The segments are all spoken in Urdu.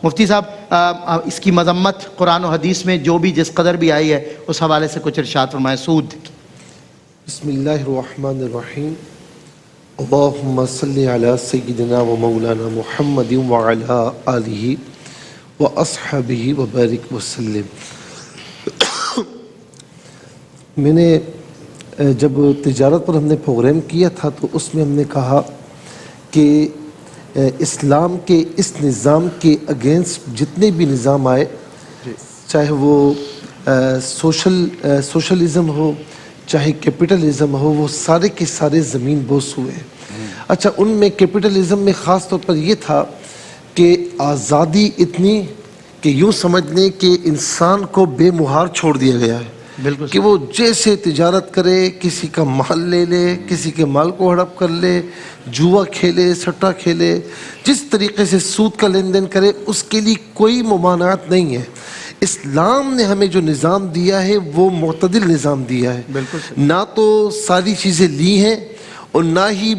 مفتی صاحب اس کی مذمت قرآن و حدیث میں جو بھی جس قدر بھی آئی ہے اس حوالے سے کچھ ارشاد فرمائیں. سود. بسم اللہ الرحمن الرحیم. اللہم صلی علی سیدنا و مولانا محمد وعلی آلہ و اصحابہ وبارک وسلم. میں نے جب تجارت پر ہم نے پروگرام کیا تھا تو اس میں ہم نے کہا کہ اسلام کے اس نظام کے اگینسٹ جتنے بھی نظام آئے، چاہے وہ سوشلزم ہو چاہے کیپٹلزم ہو، وہ سارے کے سارے زمین بوس ہوئے. اچھا، ان میں کیپٹلزم میں خاص طور پر یہ تھا کہ آزادی اتنی کہ یوں سمجھ لیں کہ انسان کو بے مہار چھوڑ دیا گیا ہے کہ وہ جیسے تجارت کرے، کسی کا مال لے لے، کسی کے مال کو ہڑپ کر لے، جوا کھیلے، سٹا کھیلے، جس طریقے سے سود کا لین دین کرے، اس کے لیے کوئی ممانعت نہیں ہے. اسلام نے ہمیں جو نظام دیا ہے وہ معتدل نظام دیا ہے. نہ تو ساری چیزیں لی ہیں اور نہ ہی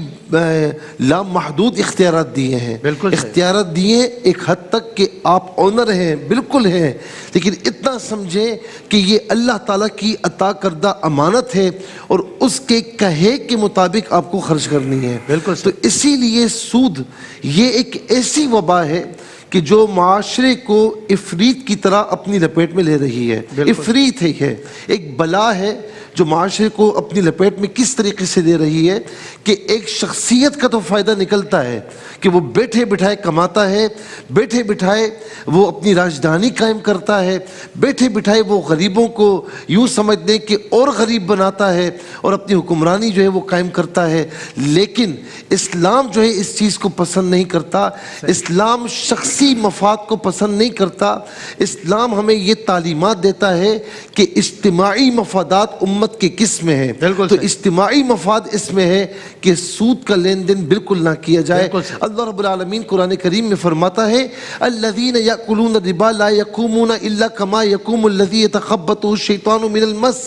لامحدود اختیارات دیے ہیں. اختیارات دیے ہیں ایک حد تک کہ آپ آنر ہیں، بالکل ہیں، لیکن اتنا سمجھیں کہ یہ اللہ تعالیٰ کی عطا کردہ امانت ہے اور اس کے کہے کے مطابق آپ کو خرچ کرنی ہے. تو اسی لیے سود یہ ایک ایسی وبا ہے کہ جو معاشرے کو افریت کی طرح اپنی لپیٹ میں لے رہی ہے. افریت ہے، یہ ایک بلا ہے جو معاشرے کو اپنی لپیٹ میں کس طریقے سے دے رہی ہے کہ ایک شخصیت کا تو فائدہ نکلتا ہے کہ وہ بیٹھے بٹھائے کماتا ہے، بیٹھے بٹھائے وہ اپنی راجدھانی قائم کرتا ہے، بیٹھے بٹھائے وہ غریبوں کو یوں سمجھ دیں کہ اور غریب بناتا ہے اور اپنی حکمرانی جو ہے وہ قائم کرتا ہے. لیکن اسلام جو ہے اس چیز کو پسند نہیں کرتا. اسلام شخصی مفاد کو پسند نہیں کرتا. اسلام ہمیں یہ تعلیمات دیتا ہے کہ اجتماعی مفادات امت کے کس میں ہے. تو اجتماعی مفاد اس میں ہے کہ سود کا لین دین بالکل نہ کیا جائے. اللہ رب العالمین قرآن کریم میں فرماتا ہے الذین یأکلون الربا لا یقومون الا کما یقوم الذی یتخبطہ الشیطان من المس،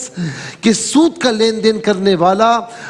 کہ سود کا لین دین کرنے والا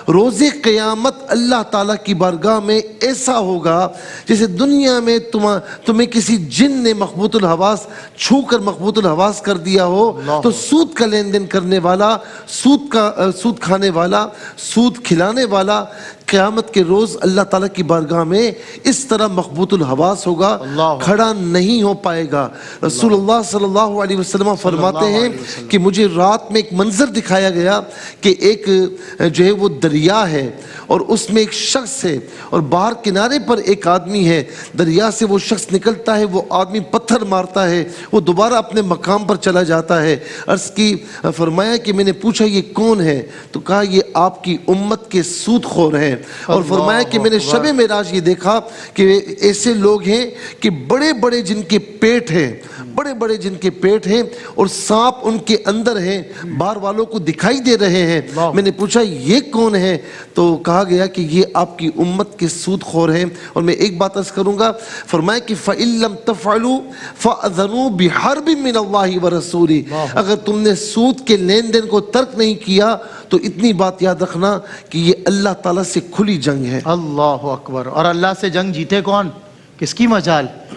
روز قیامت اللہ تعالیٰ کی بارگاہ میں ایسا ہوگا جیسے دنیا میں تمہیں کسی جن نے مخبوط الحواس چھو کر مخبوط الحواس کر دیا ہو. تو سود کا لین دین کرنے والا، سود کھانے والا، سود کھلانے والا قیامت کے روز اللہ تعالیٰ کی بارگاہ میں اس طرح مخبوط الحواس ہوگا، کھڑا نہیں ہو پائے گا. رسول اللہ صلی اللہ علیہ وسلم فرماتے ہیں کہ مجھے رات میں ایک منظر دکھایا گیا کہ ایک جو ہے وہ دریا ہے اور اس میں ایک شخص ہے اور باہر کنارے پر ایک آدمی ہے. دریا سے وہ شخص نکلتا ہے، وہ آدمی پتھر مارتا ہے، وہ دوبارہ اپنے مقام پر چلا جاتا ہے. عرض کی فرمایا کہ میں نے پوچھا یہ کون ہے؟ تو کہا یہ آپ کی امت کے سود خور ہیں. اور فرمایا کہ میں نے شب معراج یہ دیکھا کہ ایسے لوگ ہیں کہ بڑے بڑے جن کے پیٹ ہیں، بڑے بڑے جن کے پیٹ ہیں اور سانپ ان کے اندر ہیں، باہر والوں کو دکھائی دے رہے ہیں. میں نے پوچھا یہ کون ہے؟ تو کہا گیا کہ یہ آپ کی امت کے سود خور ہیں. اور میں ایک بات عرض کروں گا، فرمایا کہ فَإِن لَمْ تَفْعَلُوا فَأَذَنُوا بِحَرْبٍ مِّنَ اللَّهِ وَرَسُولِهِ، اگر تم نے سود کے لین دین کو ترک نہیں کیا تو اتنی بات یاد رکھنا کہ یہ اللہ تعالیٰ سے کھلی جنگ ہے. اللہ اکبر. اور اللہ سے جنگ جیتے کون؟ کس کی مجال؟